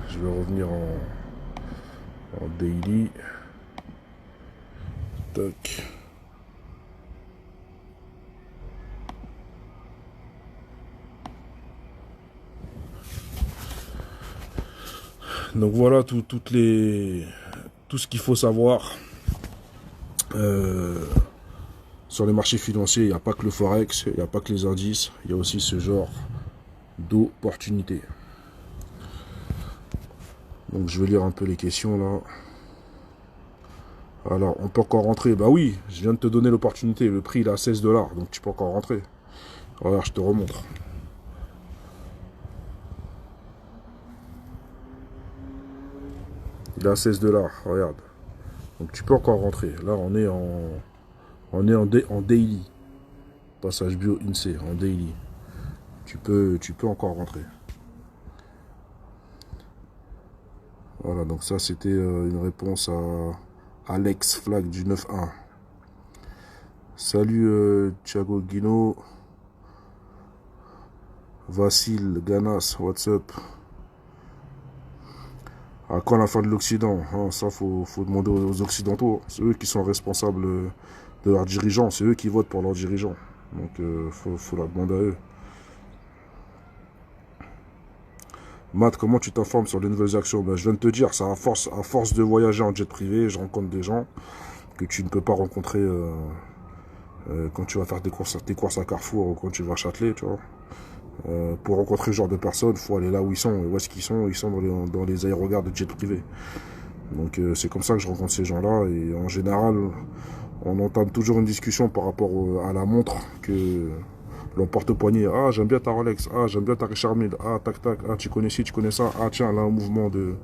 Je vais revenir en daily. Tac. Donc voilà tout ce qu'il faut savoir sur les marchés financiers. Il n'y a pas que le Forex, il n'y a pas que les indices, il y a aussi ce genre d'opportunités. Donc je vais lire un peu les questions là. Alors, on peut encore rentrer. Bah oui, je viens de te donner l'opportunité. Le prix il est à 16 $, donc tu peux encore rentrer. Regarde, je te remontre. Il est à 16 $, regarde. Donc tu peux encore rentrer. Là, on est en daily. Passage bio INSEE, en daily. Tu peux encore rentrer. Voilà, donc ça c'était une réponse à Alex Flag du 9-1. Salut Thiago Guino. Vassil Ganas, what's up? À quand la fin de l'Occident? Hein, ça, faut demander aux Occidentaux. C'est eux qui sont responsables de leurs dirigeants. C'est eux qui votent pour leurs dirigeants. Donc, faut leur demander à eux. Matt, comment tu t'informes sur les nouvelles actions? Ben, je viens de te dire, ça à force de voyager en jet privé, je rencontre des gens que tu ne peux pas rencontrer quand tu vas faire tes courses à Carrefour ou quand tu vas à Châtelet, tu vois. Pour rencontrer ce genre de personnes, il faut aller là où ils sont. Et où est-ce qu'ils sont? Ils sont dans les aérogares de jet privé. Donc c'est comme ça que je rencontre ces gens-là. Et en général, on entame toujours une discussion par rapport à la montre que l'on porte au poignet. Ah, j'aime bien ta Rolex. Ah, j'aime bien ta Richard Mille. Ah, tac, tac. Ah, tu connais ci, tu connais ça. Ah, tiens, là, un mouvement de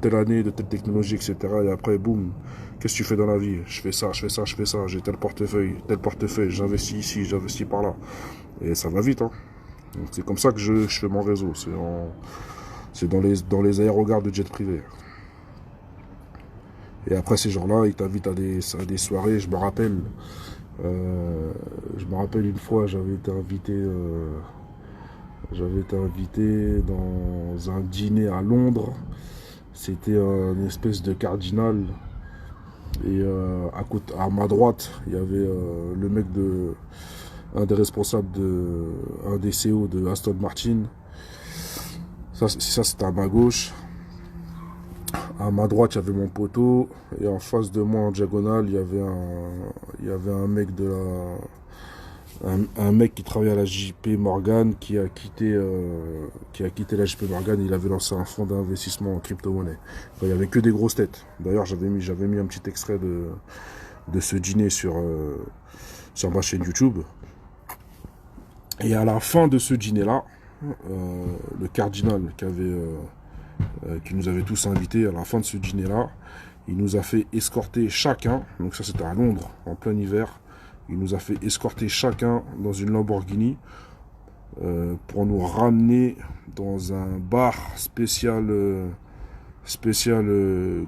telle année, de telle technologie, etc. Et après, boum, qu'est-ce que tu fais dans la vie? Je fais ça, je fais ça, je fais ça. J'ai tel portefeuille, j'investis ici, j'investis par là. Et ça va vite, hein. C'est comme ça que je fais mon réseau. C'est dans les aérogares de jet privé. Et après, ces gens-là, ils t'invitent à des soirées. Je me rappelle une fois, j'avais été invité dans un dîner à Londres. C'était une espèce de cardinal. Et à ma droite, il y avait le mec un des responsables un des CEO de Aston Martin. Ça c'était à ma gauche. À ma droite, il y avait mon poteau. Et en face de moi, en diagonale, il y avait un mec un mec qui travaillait à la JP Morgan qui a quitté la JP Morgan. Il avait lancé un fonds d'investissement en crypto-monnaie. Enfin, il n'y avait que des grosses têtes. D'ailleurs, j'avais mis un petit extrait de ce dîner sur ma chaîne YouTube. Et à la fin de ce dîner-là, le cardinal qui nous avait tous invités, à la fin de ce dîner-là, il nous a fait escorter chacun, donc ça c'était à Londres, en plein hiver, il nous a fait escorter chacun dans une Lamborghini pour nous ramener dans un bar spécial,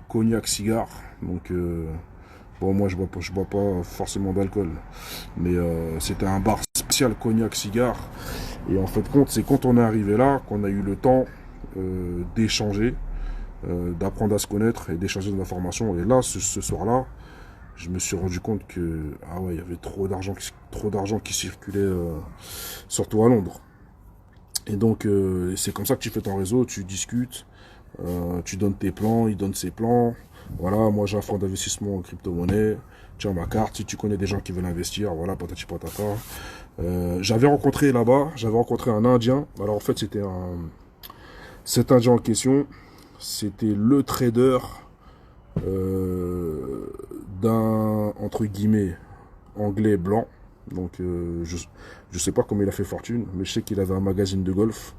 cognac cigare. Donc bon, moi je bois pas forcément d'alcool, mais c'était un bar spécial cognac cigare. Et en fait compte, c'est quand on est arrivé là qu'on a eu le temps d'échanger, d'apprendre à se connaître et d'échanger des informations. Et là, ce soir-là, je me suis rendu compte que ah ouais, il y avait trop d'argent qui circulait, surtout à Londres. Et donc c'est comme ça que tu fais ton réseau, tu discutes, tu donnes tes plans, il donne ses plans. Voilà, moi j'ai un fonds d'investissement en crypto-monnaie, tiens ma carte, si tu connais des gens qui veulent investir, voilà, patati patata. J'avais rencontré un Indien. Alors en fait cet Indien en question, c'était le trader d'un, entre guillemets, anglais blanc. Donc je sais pas comment il a fait fortune, mais je sais qu'il avait un magazine de golf.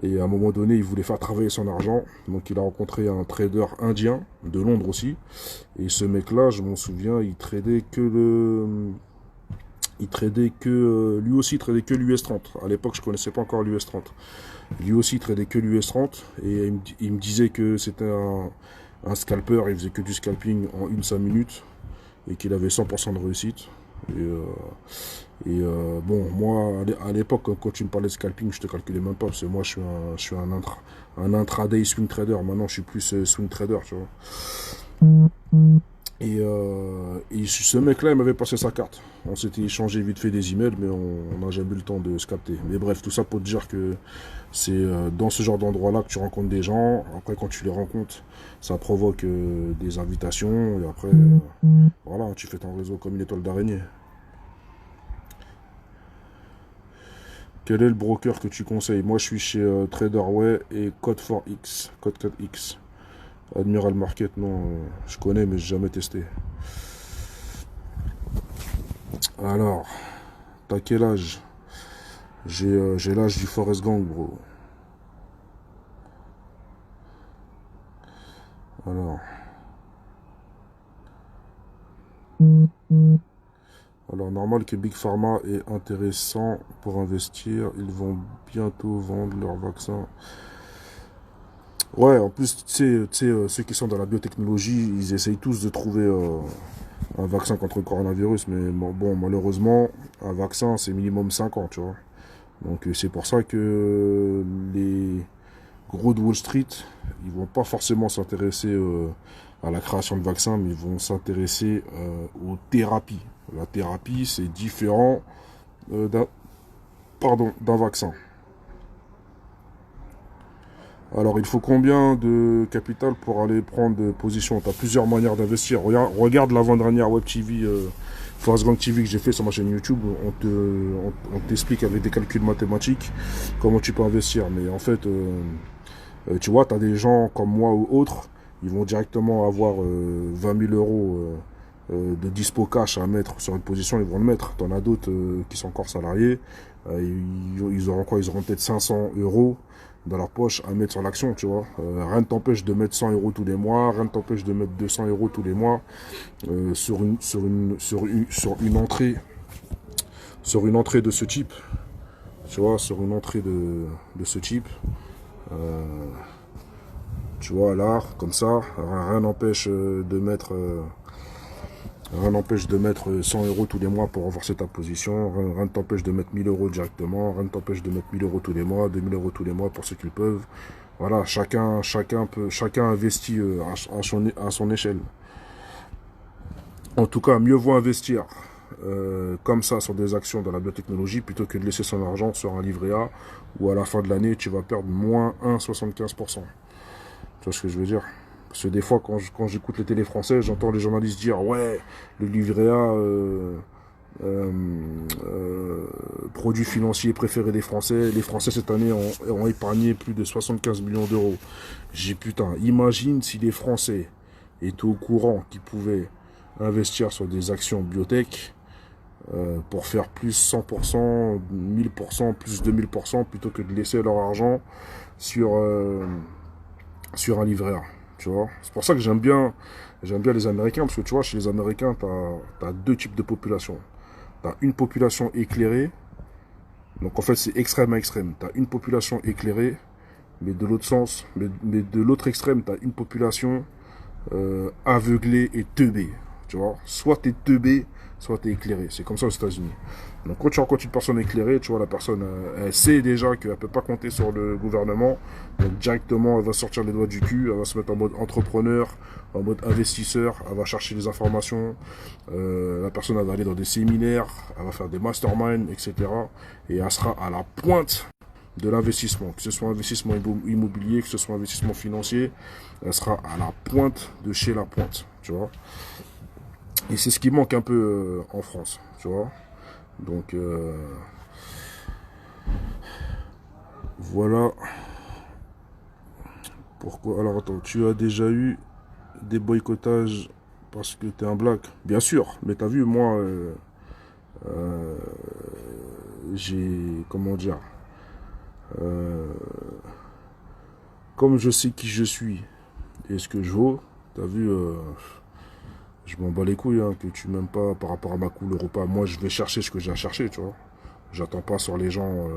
Et à un moment donné, il voulait faire travailler son argent. Donc il a rencontré un trader indien, de Londres aussi. Et ce mec-là, je m'en souviens, lui aussi il tradait que l'US 30. À l'époque, je connaissais pas encore l'US 30. Lui aussi il tradait que l'US 30. Et il me disait que c'était un scalper, il faisait que du scalping en 1-5 minutes. Et qu'il avait 100% de réussite. Bon, moi, à l'époque, quand tu me parlais de scalping, je te calculais même pas, parce que moi, je suis un intraday swing trader. Maintenant, je suis plus swing trader, tu vois. Et ce mec-là, il m'avait passé sa carte. On s'était échangé vite fait des emails, mais on n'a jamais eu le temps de se capter. Mais bref, tout ça pour te dire que c'est dans ce genre d'endroit-là que tu rencontres des gens. Après, quand tu les rencontres, ça provoque des invitations. Et après, voilà, tu fais ton réseau comme une étoile d'araignée. Quel est le broker que tu conseilles? Moi, je suis chez Traderway et Code4X. Code 4X. Admiral Market, non, je connais, mais j'ai jamais testé. Alors, t'as quel âge? J'ai l'âge du Forrest Gump, bro. Alors, normal que Big Pharma est intéressant pour investir. Ils vont bientôt vendre leur vaccin. Ouais, en plus, tu sais, ceux qui sont dans la biotechnologie, ils essayent tous de trouver un vaccin contre le coronavirus. Mais bon, malheureusement, un vaccin, c'est minimum 5 ans, tu vois. Donc, c'est pour ça que les gros de Wall Street, ils vont pas forcément s'intéresser à la création de vaccins, mais ils vont s'intéresser aux thérapies. La thérapie, c'est différent d'un vaccin. Alors, il faut combien de capital pour aller prendre position? Tu as plusieurs manières d'investir. Regarde l'avant-dernière Web TV, Forrest Gump TV que j'ai fait sur ma chaîne YouTube. On t'explique avec des calculs mathématiques comment tu peux investir. Mais en fait, tu vois, tu as des gens comme moi ou autres, ils vont directement avoir 20 000 euros de dispo cash à mettre sur une position, ils vont le mettre. T'en as d'autres qui sont encore salariés, ils auront quoi? Ils auront peut-être 500 euros dans leur poche à mettre sur l'action, tu vois. Rien ne t'empêche de mettre 100 euros tous les mois, rien ne t'empêche de mettre 200 euros tous les mois sur une entrée de ce type, tu vois, sur une entrée de ce type. Tu vois, là, comme ça, rien n'empêche de mettre 100 euros tous les mois pour renforcer ta position. Rien ne t'empêche de mettre 1000 euros directement. Rien ne t'empêche de mettre 1000 euros tous les mois, 2000 euros tous les mois pour ceux qui le peuvent. Voilà, chacun investit à son échelle. En tout cas, mieux vaut investir comme ça sur des actions dans la biotechnologie plutôt que de laisser son argent sur un livret A où à la fin de l'année, tu vas perdre moins 1,75%. Tu vois ce que je veux dire? Parce que des fois, quand j'écoute les télés français, j'entends les journalistes dire « Ouais, le livret A, produit financier préféré des Français. Les Français, cette année, ont épargné plus de 75 millions d'euros. » J'ai putain, imagine si les Français étaient au courant qu'ils pouvaient investir sur des actions biotech pour faire plus 100%, 1000%, plus 2000%, plutôt que de laisser leur argent sur un livret A. Tu vois, c'est pour ça que j'aime bien les Américains, parce que tu vois, chez les Américains, t'as deux types de population. T'as une population éclairée Donc en fait, c'est extrême à extrême. Tu as une population éclairée, mais de l'autre sens, mais de l'autre extrême, tu as une population aveuglée et teubée. Tu vois, soit tu es teubé, soit tu es éclairé. C'est comme ça aux États-Unis. Donc quand tu rencontres une personne éclairée, tu vois, la personne, elle sait déjà qu'elle ne peut pas compter sur le gouvernement. Donc directement, elle va sortir les doigts du cul, elle va se mettre en mode entrepreneur, en mode investisseur, elle va chercher les informations. La personne, elle va aller dans des séminaires, elle va faire des masterminds, etc. Et elle sera à la pointe de l'investissement, que ce soit investissement immobilier, que ce soit investissement financier, elle sera à la pointe de chez la pointe, tu vois. Et c'est ce qui manque un peu en France, tu vois. Donc voilà pourquoi. Alors attends, tu as déjà eu des boycottages parce que t'es un black? Bien sûr, mais t'as vu, moi, euh, j'ai, comment dire, euh, comme je sais qui je suis et ce que je vaux, t'as vu, je m'en bats les couilles, hein, que tu m'aimes pas par rapport à ma couleur ou pas. Moi, je vais chercher ce que j'ai à chercher, tu vois. J'attends pas sur les gens.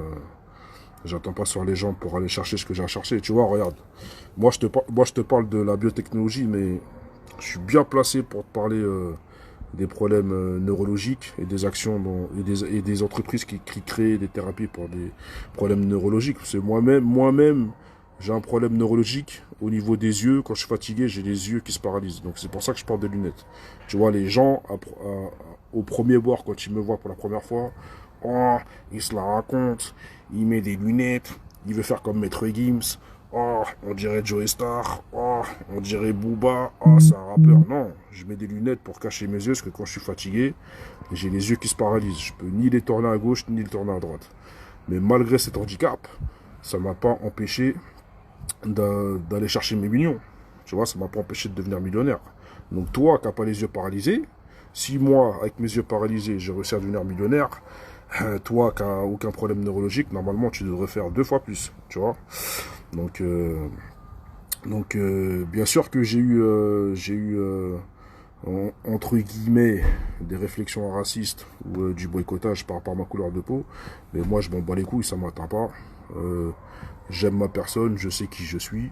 J'attends pas sur les gens pour aller chercher ce que j'ai à chercher. Tu vois, regarde. Moi, je te parle de la biotechnologie, mais je suis bien placé pour te parler des problèmes neurologiques et des actions et des entreprises qui créent des thérapies pour des problèmes neurologiques. C'est moi-même, j'ai un problème neurologique au niveau des yeux. Quand je suis fatigué, j'ai les yeux qui se paralysent. Donc c'est pour ça que je porte des lunettes. Tu vois, les gens, au premier bord, quand ils me voient pour la première fois, oh, il se la raconte, il met des lunettes, il veut faire comme Maître Gims. Oh, on dirait Joey Star. Oh, on dirait Booba. Oh, c'est un rappeur. Non, je mets des lunettes pour cacher mes yeux parce que quand je suis fatigué, j'ai les yeux qui se paralysent. Je peux ni les tourner à gauche ni les tourner à droite. Mais malgré cet handicap, ça m'a pas empêché d'aller chercher mes millions. Tu vois, ça m'a pas empêché de devenir millionnaire. Donc toi, qui n'as pas les yeux paralysés, si moi, avec mes yeux paralysés, j'ai réussi à devenir millionnaire, toi qui n'as aucun problème neurologique, normalement, tu devrais faire 2 fois plus. Tu vois. Donc, bien sûr que j'ai eu entre guillemets, des réflexions racistes ou du boycottage par rapport à ma couleur de peau. Mais moi, je m'en bats les couilles, ça m'atteint pas. J'aime ma personne, je sais qui je suis.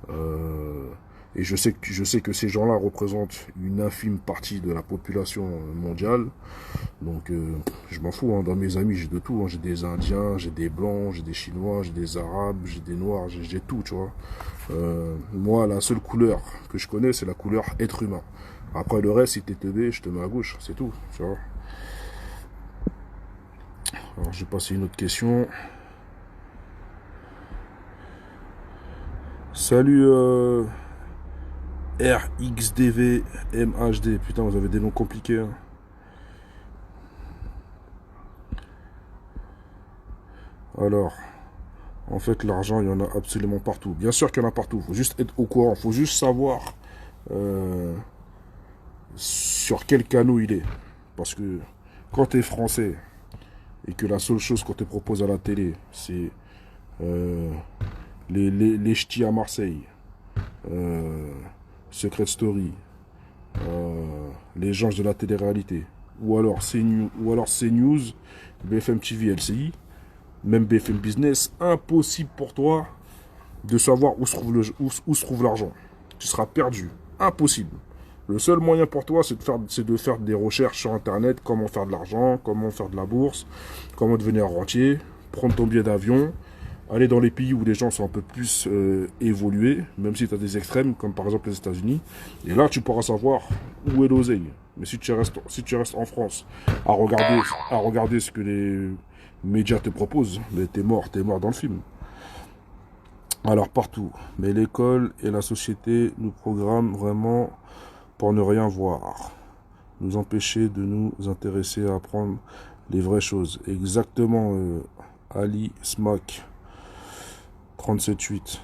Euh, et je sais que ces gens-là représentent une infime partie de la population mondiale. Donc, je m'en fous. Hein. Dans mes amis, j'ai de tout. Hein. J'ai des Indiens, j'ai des Blancs, j'ai des Chinois, j'ai des Arabes, j'ai des Noirs, j'ai tout, tu vois. Moi, la seule couleur que je connais, c'est la couleur être humain. Après, le reste, si t'es teubé, je te mets à gauche. C'est tout, tu vois. Alors, je vais passer une autre question. Salut, RXDV MHD. Putain, vous avez des noms compliqués. Hein. Alors, en fait, l'argent, il y en a absolument partout. Bien sûr qu'il y en a partout. Il faut juste être au courant. Il faut juste savoir sur quel canot il est. Parce que quand tu es français et que la seule chose qu'on te propose à la télé, c'est euh, les ch'tis à Marseille, Secret Story, les gens de la télé-réalité, ou alors CNews, BFM TV, LCI, même BFM Business, impossible pour toi de savoir où se trouve l'argent. Tu seras perdu. Impossible. Le seul moyen pour toi, c'est de faire des recherches sur Internet, comment faire de l'argent, comment faire de la bourse, comment devenir rentier, prendre ton billet d'avion, aller dans les pays où les gens sont un peu plus évolués, même si tu as des extrêmes, comme par exemple les États-Unis. Et là, tu pourras savoir où est l'oseille. Mais si tu restes en France à regarder ce que les médias te proposent, mais t'es mort dans le film. Alors partout, mais l'école et la société nous programment vraiment pour ne rien voir, nous empêcher de nous intéresser à apprendre les vraies choses. Exactement, Ali Smack 37.8.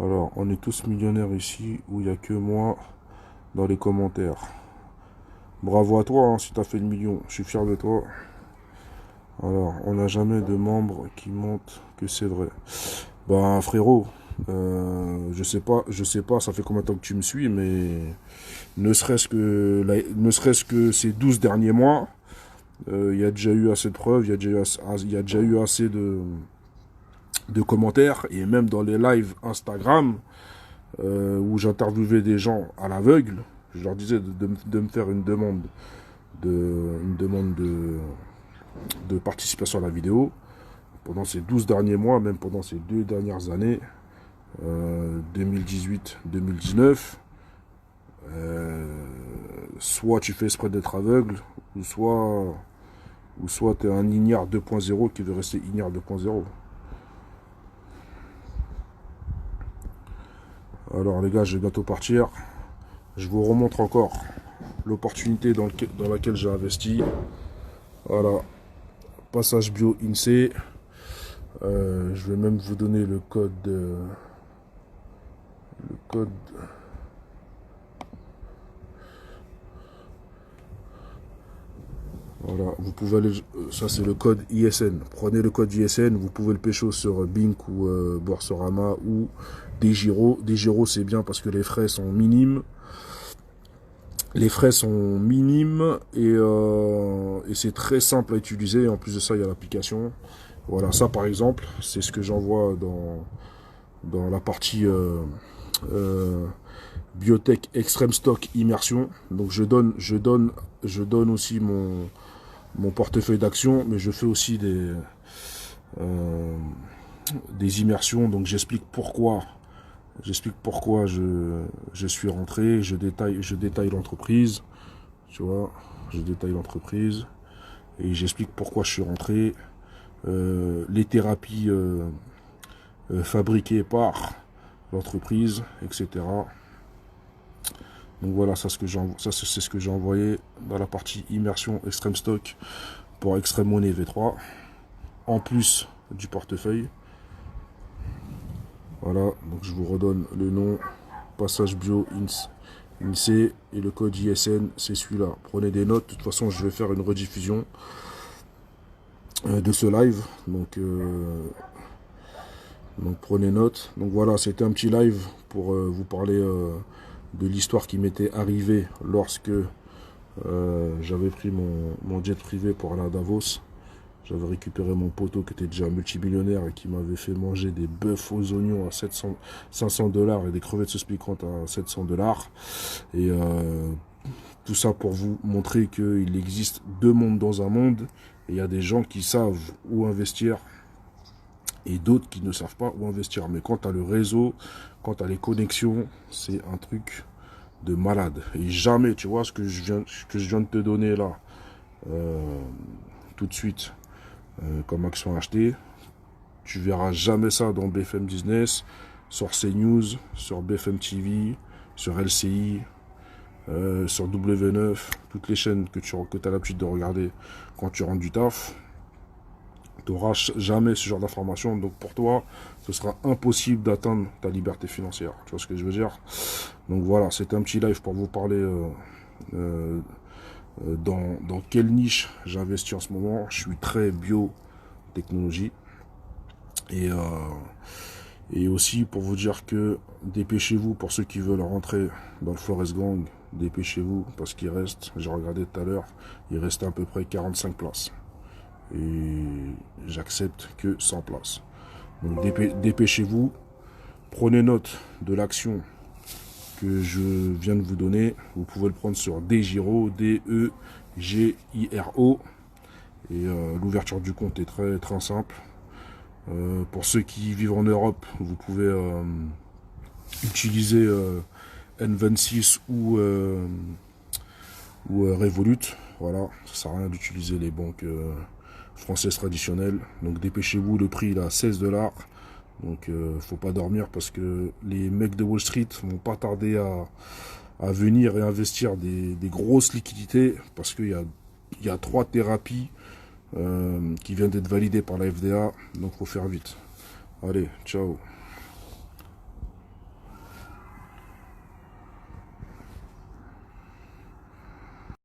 Alors, on est tous millionnaires ici, où il n'y a que moi dans les commentaires. Bravo à toi, hein, si tu as fait le million, je suis fier de toi. Alors, on n'a jamais de membres qui montrent que c'est vrai. Ben frérot, je sais pas, ça fait combien de temps que tu me suis, mais ne serait-ce que ces 12 derniers mois, Il y a déjà eu assez de preuves, il y a déjà eu assez de commentaires, et même dans les lives Instagram, où j'interviewais des gens à l'aveugle, je leur disais de me faire une demande de participation à la vidéo. Pendant ces 12 derniers mois, même pendant ces 2 dernières années, 2018-2019, soit tu fais exprès d'être aveugle, ou soit tu es un ignare 2.0 qui veut rester ignare 2.0. Alors les gars, je vais bientôt partir. Je vous remontre encore l'opportunité dans laquelle j'ai investi. Voilà, passage bio INSEE. Je vais même vous donner le code. Voilà, vous pouvez aller. Ça c'est le code ISN. Prenez le code ISN. Vous pouvez le pécho sur Bink ou Boursorama ou Degiro. Degiro c'est bien parce que les frais sont minimes. Les frais sont minimes et c'est très simple à utiliser. En plus de ça, il y a l'application. Voilà, ça par exemple, c'est ce que j'envoie dans la partie biotech extreme stock immersion. Donc je donne aussi mon portefeuille d'actions, mais je fais aussi des immersions. Donc j'explique pourquoi je suis rentré, je détaille l'entreprise, tu vois, je détaille l'entreprise et j'explique pourquoi je suis rentré, les thérapies fabriquées par l'entreprise, etc. Donc voilà, c'est ce que j'ai envoyé dans la partie immersion Extreme Stock pour Extreme Money V3, en plus du portefeuille. Voilà, donc je vous redonne le nom, passage bio INSEE, et le code ISN, c'est celui-là. Prenez des notes, de toute façon je vais faire une rediffusion de ce live, donc prenez note. Donc voilà, c'était un petit live pour vous parler de l'histoire qui m'était arrivée lorsque j'avais pris mon jet privé pour aller à Davos. J'avais récupéré mon poteau qui était déjà multimillionnaire et qui m'avait fait manger des bœufs aux oignons à 500 $ et des crevettes sauce piquante à 700 $. Et tout ça pour vous montrer qu'il existe deux mondes dans un monde. Et il y a des gens qui savent où investir et d'autres qui ne savent pas où investir. Mais quand tu as le réseau, quand tu as les connexions, c'est un truc de malade. Et jamais, tu vois, ce que je viens de te donner là, tout de suite, comme action achetée, tu verras jamais ça dans BFM Business, sur CNews, sur BFM TV, sur LCI, sur W9, toutes les chaînes que tu as l'habitude de regarder quand tu rentres du taf. Tu n'auras jamais ce genre d'informations, donc pour toi, ce sera impossible d'atteindre ta liberté financière. Tu vois ce que je veux dire? Donc voilà, c'est un petit live pour vous parler dans quelle niche j'investis en ce moment. Je suis très biotechnologie. Et aussi pour vous dire que dépêchez-vous pour ceux qui veulent rentrer dans le Forest Gang, dépêchez-vous parce qu'il reste, j'ai regardé tout à l'heure, il reste à peu près 45 places. Et j'accepte que 100 places. Donc dépêchez-vous, prenez note de l'action que je viens de vous donner. Vous pouvez le prendre sur Degiro, D-E-G-I-R-O. Et l'ouverture du compte est très, très simple. Pour ceux qui vivent en Europe, vous pouvez utiliser N26 ou Revolut. Voilà, ça sert à rien d'utiliser les banques françaises traditionnelles. Donc dépêchez-vous, le prix il est à 16 $. Donc faut pas dormir parce que les mecs de Wall Street vont pas tarder à venir et investir des grosses liquidités parce qu'il y a 3 thérapies qui viennent d'être validées par la FDA. Donc faut faire vite. Allez, ciao.